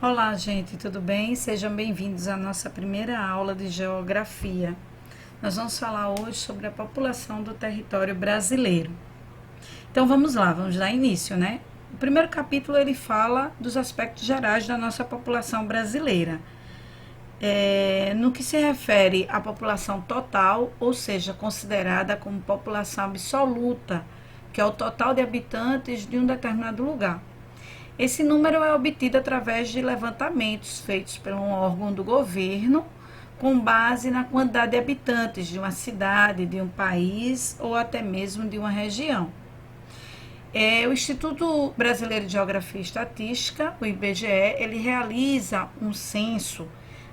Olá, gente, tudo bem? Sejam bem-vindos à nossa primeira aula de Geografia. Nós vamos falar hoje sobre a população do território brasileiro. Então vamos lá, vamos dar início, né? O primeiro capítulo ele fala dos aspectos gerais da nossa população brasileira. No que se refere à população total, ou seja, considerada como população absoluta, que é o total de habitantes de um determinado lugar. Esse número é obtido através de levantamentos feitos por um órgão do governo, com base na quantidade de habitantes de uma cidade, de um país ou até mesmo de uma região. O Instituto Brasileiro de Geografia e Estatística, o IBGE, ele realiza um censo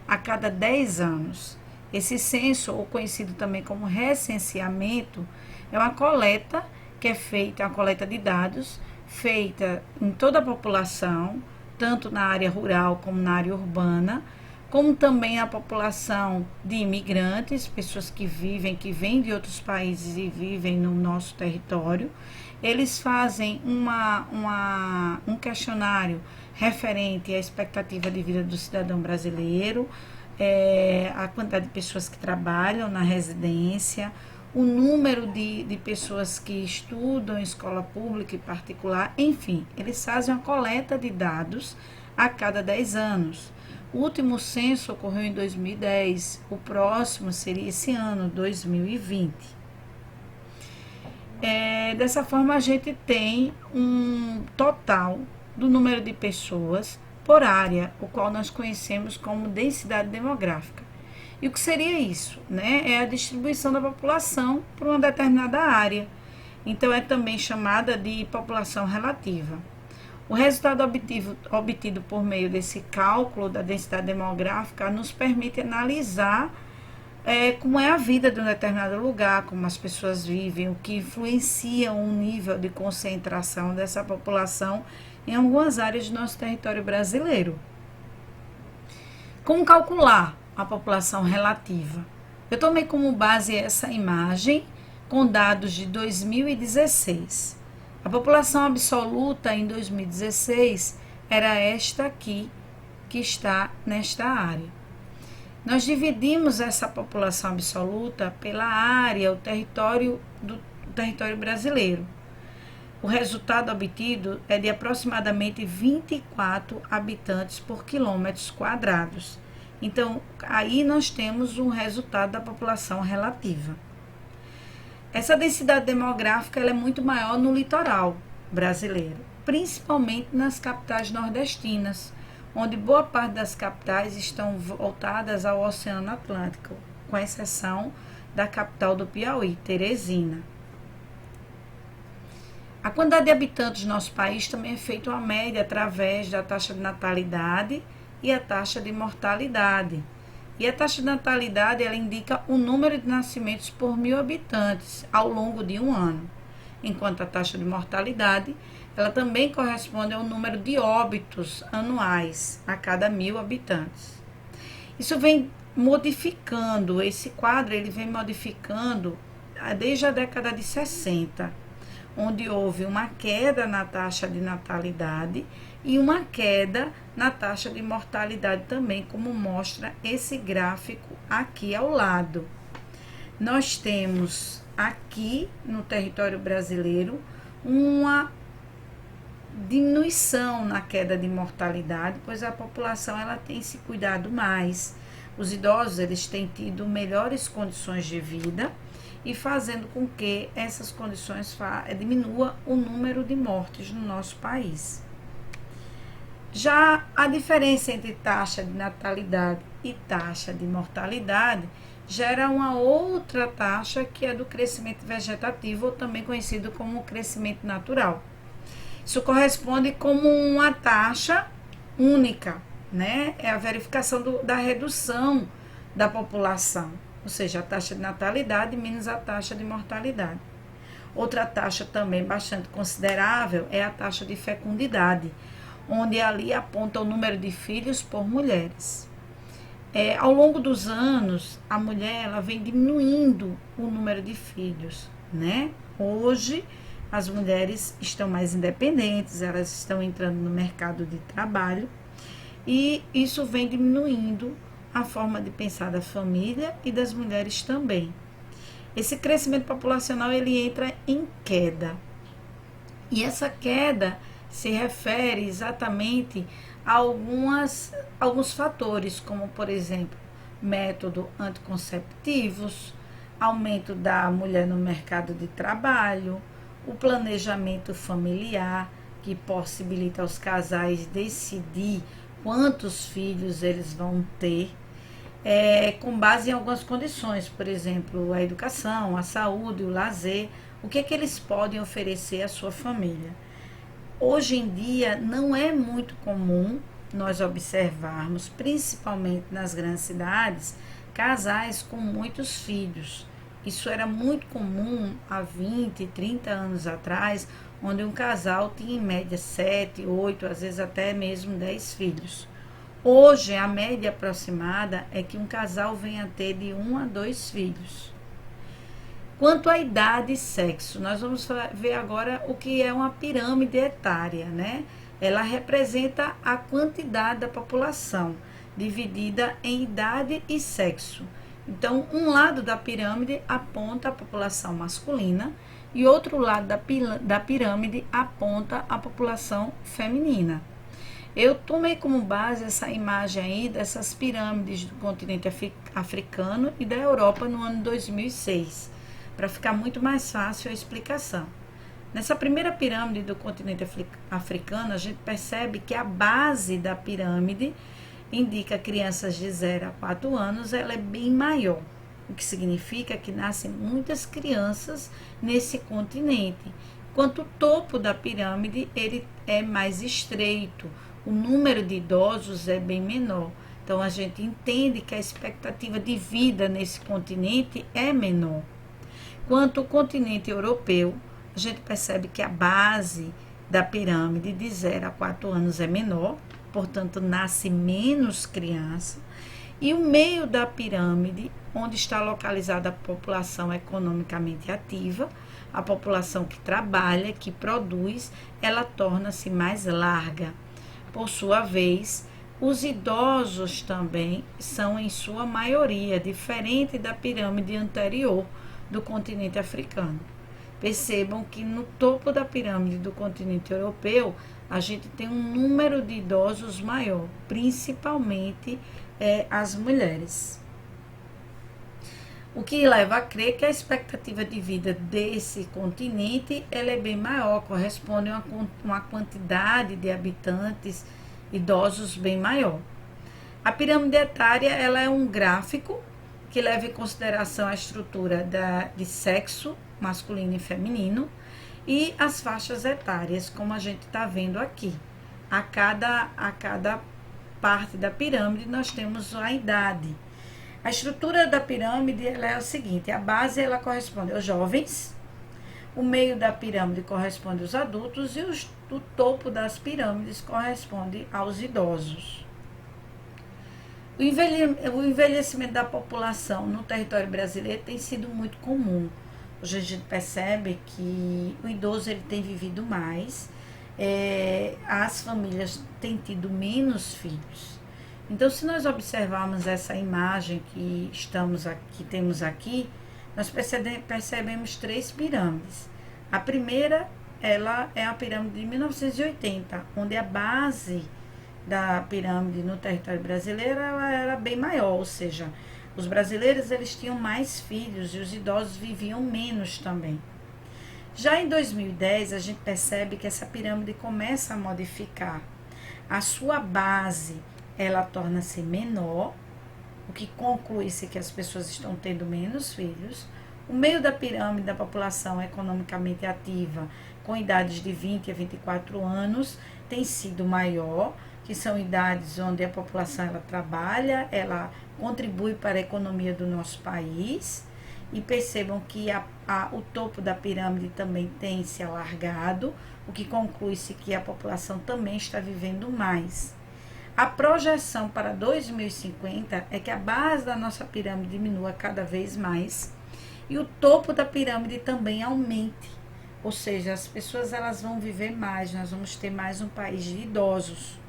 a cada 10 anos. Esse censo, ou conhecido também como recenseamento, é uma coleta que é feita, uma coleta de dados, feita em toda a população, tanto na área rural como na área urbana, como também a população de imigrantes, pessoas que vêm de outros países e vivem no nosso território. Eles fazem um questionário referente à expectativa de vida do cidadão brasileiro, a quantidade de pessoas que trabalham na residência, o número de pessoas que estudam em escola pública e particular, enfim, eles fazem uma coleta de dados a cada 10 anos. O último censo ocorreu em 2010, o próximo seria esse ano, 2020. Dessa forma, a gente tem um total do número de pessoas por área, o qual nós conhecemos como densidade demográfica. E o que seria isso? É a distribuição da população por uma determinada área. Então, é também chamada de população relativa. O resultado obtido por meio desse cálculo da densidade demográfica nos permite analisar como é a vida de um determinado lugar, como as pessoas vivem, o que influencia o nível de concentração dessa população em algumas áreas do nosso território brasileiro. Como calcular a população relativa? Eu tomei como base essa imagem com dados de 2016. A população absoluta em 2016 era esta aqui, que está nesta área. Nós dividimos essa população absoluta pela área, o território brasileiro. O resultado obtido é de aproximadamente 24 habitantes por quilômetros quadrados. Então, aí nós temos um resultado da população relativa. Essa densidade demográfica ela é muito maior no litoral brasileiro, principalmente nas capitais nordestinas, onde boa parte das capitais estão voltadas ao Oceano Atlântico, com exceção da capital do Piauí, Teresina. A quantidade de habitantes do nosso país também é feita uma média através da taxa de natalidade e a taxa de mortalidade. E a taxa de natalidade ela indica o número de nascimentos por 1.000 habitantes ao longo de um ano, enquanto a taxa de mortalidade ela também corresponde ao número de óbitos anuais a cada 1.000 habitantes. Isso vem modificando, esse quadro ele vem modificando desde a década de 60, onde houve uma queda na taxa de natalidade e uma queda na taxa de mortalidade também, como mostra esse gráfico aqui ao lado. Nós temos aqui no território brasileiro uma diminuição na queda de mortalidade, pois a população ela tem se cuidado mais. Os idosos eles têm tido melhores condições de vida e fazendo com que essas condições diminua o número de mortes no nosso país. Já a diferença entre taxa de natalidade e taxa de mortalidade gera uma outra taxa que é do crescimento vegetativo, ou também conhecido como crescimento natural. Isso corresponde como uma taxa única, É a verificação da redução da população, ou seja, a taxa de natalidade menos a taxa de mortalidade. Outra taxa também bastante considerável é a taxa de fecundidade, onde ali aponta o número de filhos por mulheres. Ao longo dos anos, a mulher ela vem diminuindo o número de filhos, Hoje, as mulheres estão mais independentes, elas estão entrando no mercado de trabalho e isso vem diminuindo a forma de pensar da família e das mulheres também. Esse crescimento populacional ele entra em queda. E essa queda se refere exatamente a alguns fatores, como, por exemplo, método anticonceptivos, aumento da mulher no mercado de trabalho, o planejamento familiar, que possibilita aos casais decidir quantos filhos eles vão ter, com base em algumas condições, por exemplo, a educação, a saúde, o lazer, o que é que eles podem oferecer à sua família. Hoje em dia não é muito comum nós observarmos, principalmente nas grandes cidades, casais com muitos filhos. Isso era muito comum há 20, 30 anos atrás, onde um casal tinha em média 7, 8, às vezes até mesmo 10 filhos. Hoje, a média aproximada é que um casal venha a ter de 1 a 2 filhos. Quanto à idade e sexo, nós vamos ver agora o que é uma pirâmide etária, né? Ela representa a quantidade da população, dividida em idade e sexo. Então, um lado da pirâmide aponta a população masculina e outro lado da pirâmide aponta a população feminina. Eu tomei como base essa imagem aí dessas pirâmides do continente africano e da Europa no ano 2006, para ficar muito mais fácil a explicação. Nessa primeira pirâmide do continente africano, a gente percebe que a base da pirâmide indica crianças de 0 a 4 anos, ela é bem maior, o que significa que nascem muitas crianças nesse continente, enquanto o topo da pirâmide ele é mais estreito, o número de idosos é bem menor. Então a gente entende que a expectativa de vida nesse continente é menor. Quanto ao continente europeu, a gente percebe que a base da pirâmide de 0 a 4 anos é menor, portanto nasce menos criança, e o meio da pirâmide, onde está localizada a população economicamente ativa, a população que trabalha, que produz, ela torna-se mais larga. Por sua vez, os idosos também são em sua maioria, diferente da pirâmide anterior do continente africano. Percebam que no topo da pirâmide do continente europeu, a gente tem um número de idosos maior, principalmente as mulheres. O que leva a crer que a expectativa de vida desse continente ela é bem maior, corresponde a uma quantidade de habitantes idosos bem maior. A pirâmide etária ela é um gráfico que leva em consideração a estrutura de sexo masculino e feminino e as faixas etárias, como a gente está vendo aqui. A cada parte da pirâmide nós temos a idade. A estrutura da pirâmide ela é o seguinte: a base ela corresponde aos jovens, o meio da pirâmide corresponde aos adultos e o topo das pirâmides corresponde aos idosos. O envelhecimento da população no território brasileiro tem sido muito comum. Hoje a gente percebe que o idoso ele tem vivido mais, as famílias têm tido menos filhos. Então, se nós observarmos essa imagem que temos aqui, nós percebemos 3 pirâmides. A primeira, ela é a pirâmide de 1980, onde a base da pirâmide no território brasileiro ela era bem maior, ou seja, os brasileiros eles tinham mais filhos e os idosos viviam menos também. Já em 2010, a gente percebe que essa pirâmide começa a modificar. A sua base ela torna-se menor, o que conclui-se que as pessoas estão tendo menos filhos. O meio da pirâmide da população economicamente ativa, com idades de 20 a 24 anos, tem sido maior, que são idades onde a população ela trabalha, ela contribui para a economia do nosso país. E percebam que o topo da pirâmide também tem se alargado, o que conclui-se que a população também está vivendo mais. A projeção para 2050 é que a base da nossa pirâmide diminua cada vez mais e o topo da pirâmide também aumente. Ou seja, as pessoas elas vão viver mais, nós vamos ter mais um país de idosos.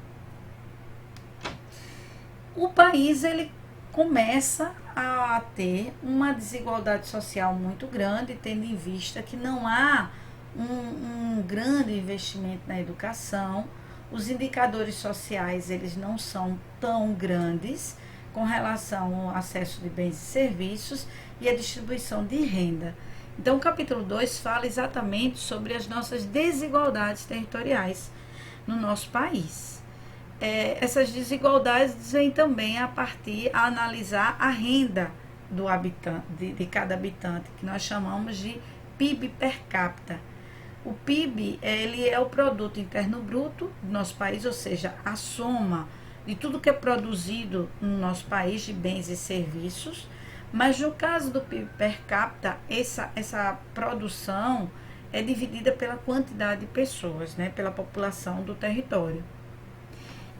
o país ele começa a ter uma desigualdade social muito grande, tendo em vista que não há um grande investimento na educação, os indicadores sociais eles não são tão grandes com relação ao acesso de bens e serviços e a distribuição de renda. Então, o capítulo 2 fala exatamente sobre as nossas desigualdades territoriais no nosso país. Essas desigualdades vêm também a partir a analisar a renda do habitante, de cada habitante, que nós chamamos de PIB per capita. O PIB ele é o produto interno bruto do nosso país, ou seja, a soma de tudo que é produzido no nosso país de bens e serviços. Mas no caso do PIB per capita, essa produção é dividida pela quantidade de pessoas, né, pela população do território.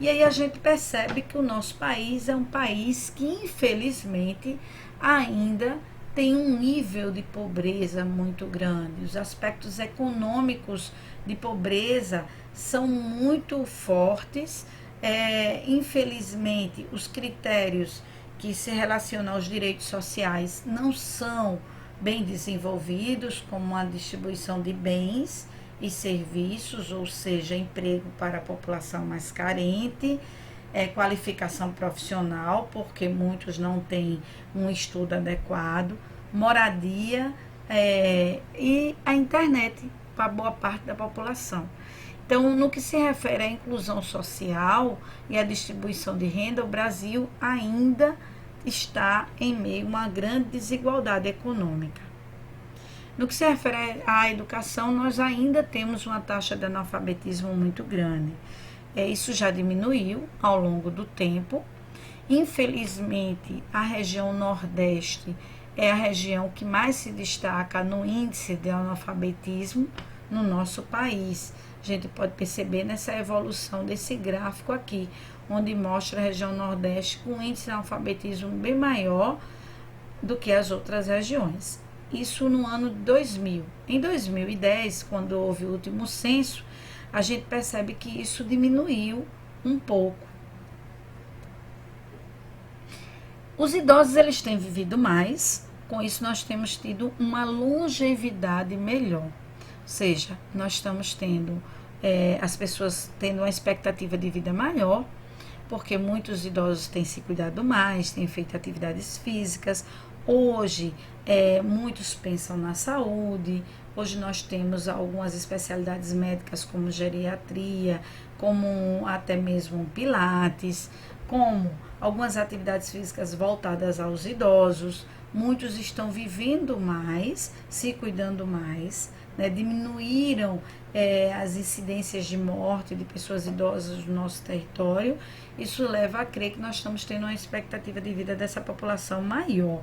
E aí a gente percebe que o nosso país é um país que, infelizmente, ainda tem um nível de pobreza muito grande. Os aspectos econômicos de pobreza são muito fortes. Infelizmente, os critérios que se relacionam aos direitos sociais não são bem desenvolvidos, como a distribuição de bens e serviços, ou seja, emprego para a população mais carente, qualificação profissional, porque muitos não têm um estudo adequado, moradia e a internet para boa parte da população. Então, no que se refere à inclusão social e à distribuição de renda, o Brasil ainda está em meio a uma grande desigualdade econômica. No que se refere à educação, nós ainda temos uma taxa de analfabetismo muito grande. Isso já diminuiu ao longo do tempo. Infelizmente, a região Nordeste é a região que mais se destaca no índice de analfabetismo no nosso país. A gente pode perceber nessa evolução desse gráfico aqui, onde mostra a região Nordeste com um índice de analfabetismo bem maior do que as outras regiões. Isso no ano de 2000. Em 2010, quando houve o último censo, a gente percebe que isso diminuiu um pouco. Os idosos eles têm vivido mais, com isso nós temos tido uma longevidade melhor. Ou seja, nós estamos tendo as pessoas tendo uma expectativa de vida maior, porque muitos idosos têm se cuidado mais, têm feito atividades físicas. Hoje, muitos pensam na saúde. Hoje nós temos algumas especialidades médicas como geriatria, como até mesmo pilates, como algumas atividades físicas voltadas aos idosos. Muitos estão vivendo mais, se cuidando mais, né? Diminuíram as incidências de morte de pessoas idosas no nosso território. Isso leva a crer que nós estamos tendo uma expectativa de vida dessa população maior.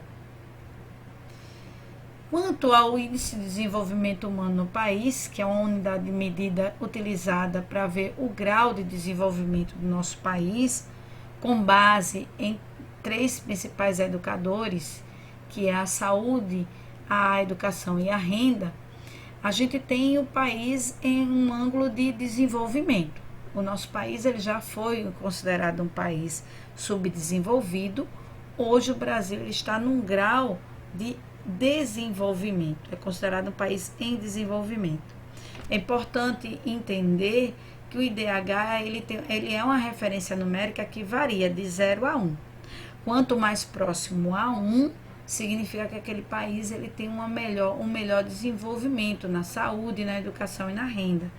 Quanto ao índice de desenvolvimento humano no país, que é uma unidade de medida utilizada para ver o grau de desenvolvimento do nosso país, com base em 3 principais educadores, que é a saúde, a educação e a renda, a gente tem o país em um ângulo de desenvolvimento. O nosso país ele já foi considerado um país subdesenvolvido. Hoje o Brasil ele está num grau de desenvolvimento, é considerado um país em desenvolvimento. É importante entender que o IDH ele é uma referência numérica que varia de 0 a 1. Quanto mais próximo a 1, significa que aquele país ele tem um melhor desenvolvimento na saúde, na educação e na renda.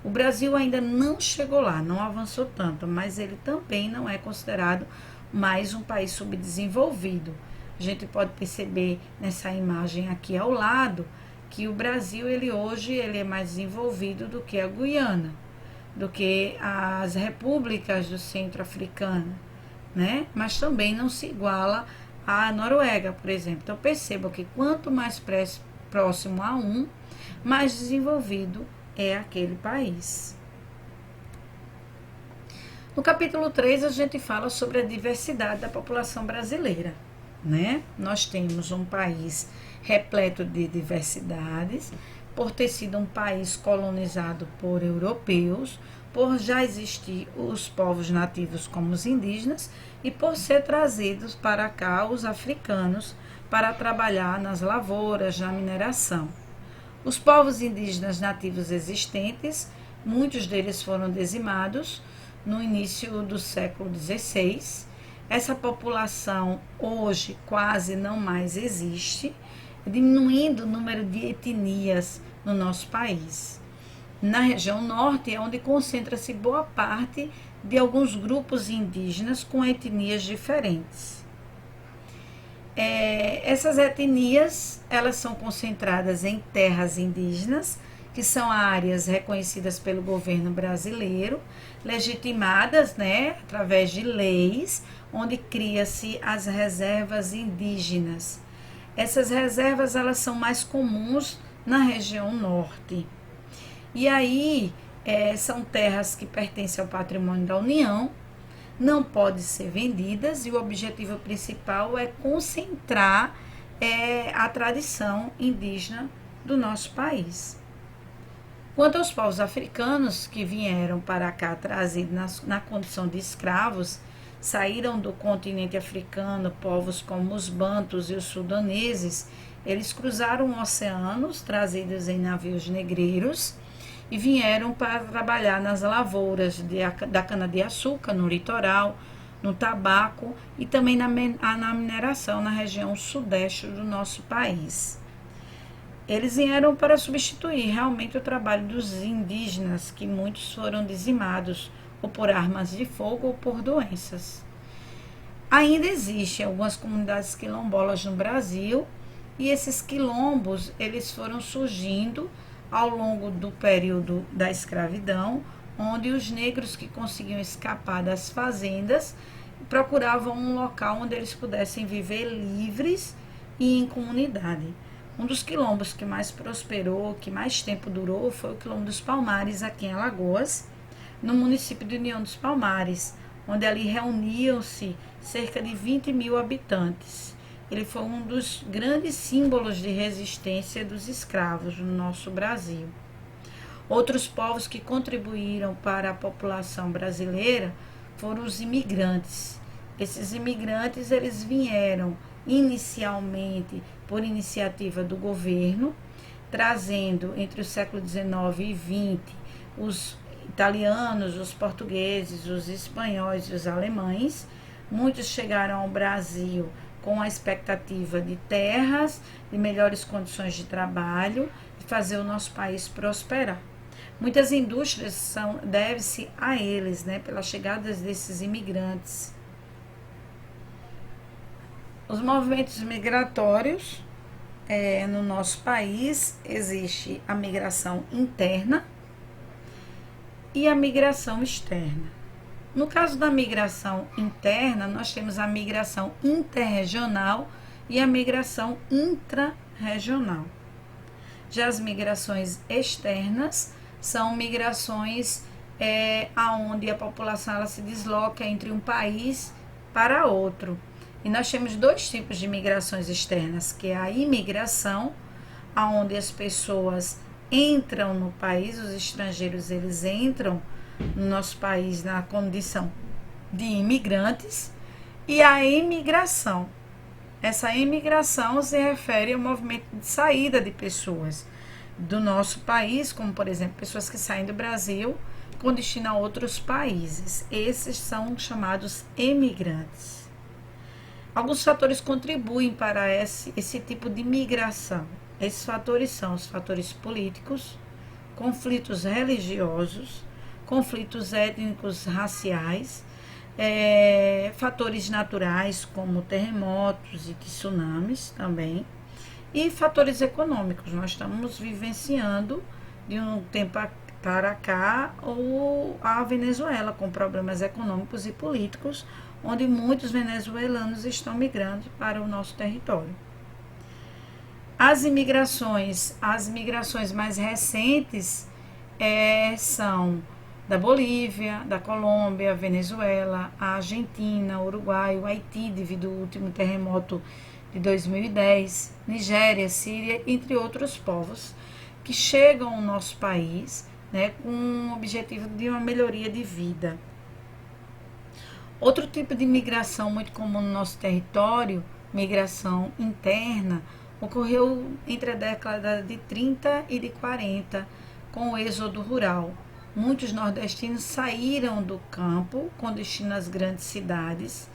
O Brasil ainda não chegou lá, não avançou tanto, mas ele também não é considerado mais um país subdesenvolvido. A gente pode perceber nessa imagem aqui ao lado que o Brasil hoje é mais desenvolvido do que a Guiana, do que as repúblicas do Centro-Africano, né? Mas também não se iguala à Noruega, por exemplo. Então percebam que quanto mais próximo a 1, mais desenvolvido é aquele país. No capítulo 3 a gente fala sobre a diversidade da população brasileira, né? Nós temos um país repleto de diversidades, por ter sido um país colonizado por europeus, por já existir os povos nativos como os indígenas e por ser trazidos para cá os africanos para trabalhar nas lavouras, na mineração. Os povos indígenas nativos existentes, muitos deles foram dizimados no início do século XVI. Essa população hoje quase não mais existe, diminuindo o número de etnias no nosso país. Na região norte é onde concentra-se boa parte de alguns grupos indígenas com etnias diferentes. Essas etnias, elas são concentradas em terras indígenas, que são áreas reconhecidas pelo governo brasileiro, legitimadas, através de leis, onde cria-se as reservas indígenas. Essas reservas, elas são mais comuns na região norte. E aí, são terras que pertencem ao patrimônio da União, não podem ser vendidas e o objetivo principal é concentrar a tradição indígena do nosso país. Quanto aos povos africanos que vieram para cá trazidos na condição de escravos, saíram do continente africano, povos como os bantus e os sudaneses, eles cruzaram oceanos trazidos em navios negreiros e vieram para trabalhar nas lavouras da cana-de-açúcar, no litoral, no tabaco e também na mineração na região sudeste do nosso país. Eles vieram para substituir realmente o trabalho dos indígenas, que muitos foram dizimados ou por armas de fogo ou por doenças. Ainda existem algumas comunidades quilombolas no Brasil e esses quilombos eles foram surgindo ao longo do período da escravidão, onde os negros que conseguiam escapar das fazendas procuravam um local onde eles pudessem viver livres e em comunidade. Um dos quilombos que mais prosperou, que mais tempo durou, foi o Quilombo dos Palmares, aqui em Alagoas, no município de União dos Palmares, onde ali reuniam-se cerca de 20 mil habitantes. Ele foi um dos grandes símbolos de resistência dos escravos no nosso Brasil. Outros povos que contribuíram para a população brasileira foram os imigrantes. Esses imigrantes, eles vieram inicialmente por iniciativa do governo, trazendo entre o século XIX e XX os italianos, os portugueses, os espanhóis e os alemães. Muitos chegaram ao Brasil com a expectativa de terras, de melhores condições de trabalho, de fazer o nosso país prosperar. Muitas indústrias deve-se a eles, pela chegada desses imigrantes. Os movimentos migratórios no nosso país, existe a migração interna e a migração externa. No caso da migração interna, nós temos a migração interregional e a migração intrarregional. Já as migrações externas são migrações onde a população ela se desloca entre um país para outro. E nós temos dois tipos de migrações externas, que é a imigração, onde as pessoas entram no país, os estrangeiros eles entram no nosso país na condição de imigrantes, e a imigração. Essa imigração se refere ao movimento de saída de pessoas do nosso país, como por exemplo, pessoas que saem do Brasil com destino a outros países. Esses são chamados emigrantes. Alguns fatores contribuem para esse tipo de migração. Esses fatores são os fatores políticos, conflitos religiosos, conflitos étnicos raciais, fatores naturais como terremotos e tsunamis também, e fatores econômicos. Nós estamos vivenciando de um tempo para cá a Venezuela com problemas econômicos e políticos, onde muitos venezuelanos estão migrando para o nosso território. As migrações mais recentes são da Bolívia, da Colômbia, Venezuela, a Argentina, Uruguai, o Haiti, devido ao último terremoto de 2010, Nigéria, Síria, entre outros povos que chegam ao nosso país, né, com o objetivo de uma melhoria de vida. Outro tipo de migração muito comum no nosso território, migração interna, ocorreu entre a década de 30 e de 40, com o êxodo rural. Muitos nordestinos saíram do campo com destino às grandes cidades,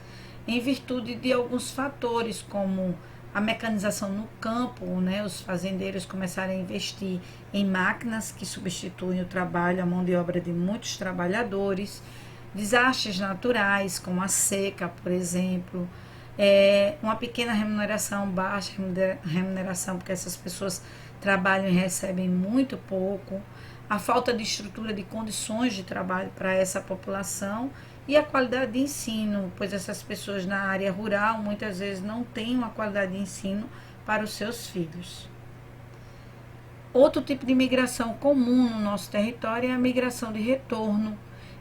em virtude de alguns fatores, como a mecanização no campo, né? Os fazendeiros começaram a investir em máquinas que substituem o trabalho, a mão de obra de muitos trabalhadores, desastres naturais, como a seca, por exemplo, uma pequena remuneração, baixa remuneração, porque essas pessoas trabalham e recebem muito pouco, a falta de estrutura de condições de trabalho para essa população e a qualidade de ensino, pois essas pessoas na área rural muitas vezes não têm uma qualidade de ensino para os seus filhos. Outro tipo de migração comum no nosso território é a migração de retorno,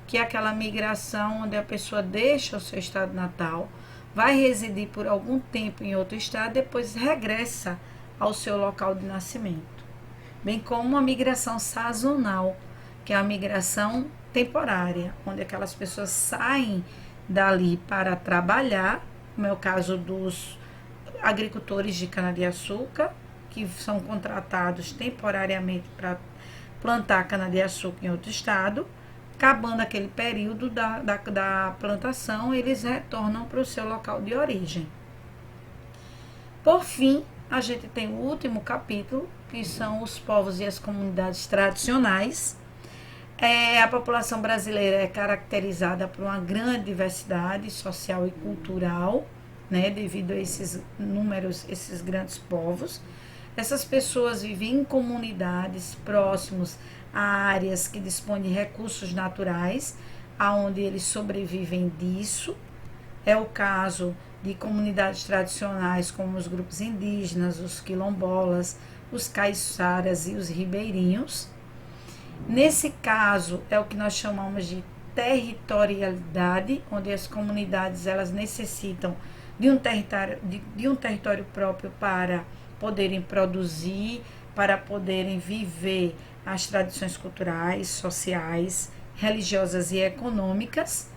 que é aquela migração onde a pessoa deixa o seu estado natal, vai residir por algum tempo em outro estado, depois regressa ao seu local de nascimento. Bem como a migração sazonal, que é a migração temporária, onde aquelas pessoas saem dali para trabalhar, como é o caso dos agricultores de cana-de-açúcar, que são contratados temporariamente para plantar cana-de-açúcar em outro estado. Acabando aquele período da plantação, eles retornam para o seu local de origem. Por fim, a gente tem o último capítulo, que são os povos e as comunidades tradicionais. A população brasileira é caracterizada por uma grande diversidade social e cultural, né, devido a esses números, esses grandes povos. Essas pessoas vivem em comunidades próximos a áreas que dispõem de recursos naturais, aonde eles sobrevivem disso. É o caso de comunidades tradicionais como os grupos indígenas, os quilombolas, os caiçaras e os ribeirinhos. Nesse caso, é o que nós chamamos de territorialidade, onde as comunidades elas necessitam de um território próprio para poderem produzir, para poderem viver as tradições culturais, sociais, religiosas e econômicas.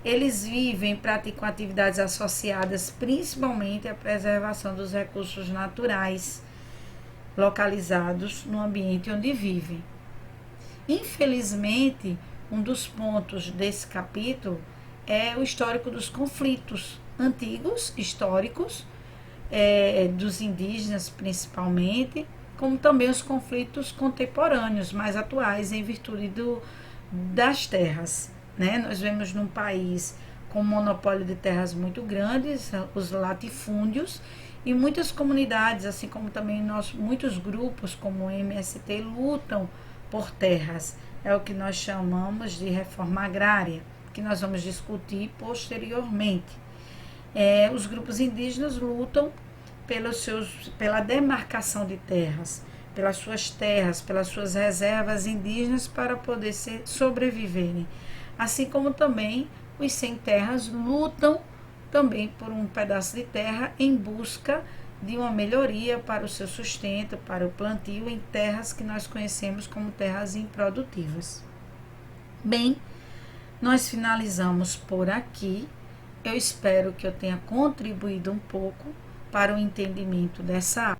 Eles vivem, praticam atividades associadas principalmente à preservação dos recursos naturais localizados no ambiente onde vivem. Infelizmente, um dos pontos desse capítulo é o histórico dos conflitos antigos, históricos, dos indígenas principalmente, como também os conflitos contemporâneos, mais atuais, em virtude das terras. Né? Nós vemos num país com monopólio de terras muito grandes, os latifúndios, e muitas comunidades, assim como também muitos grupos, como o MST, lutam por terras. É o que nós chamamos de reforma agrária, que nós vamos discutir posteriormente. Os grupos indígenas lutam pela demarcação de terras, pelas suas reservas indígenas para poder sobreviverem. Assim como também os sem terras lutam também por um pedaço de terra em busca de uma melhoria para o seu sustento, para o plantio em terras que nós conhecemos como terras improdutivas. Bem, nós finalizamos por aqui. Eu espero que eu tenha contribuído um pouco para o entendimento dessa área.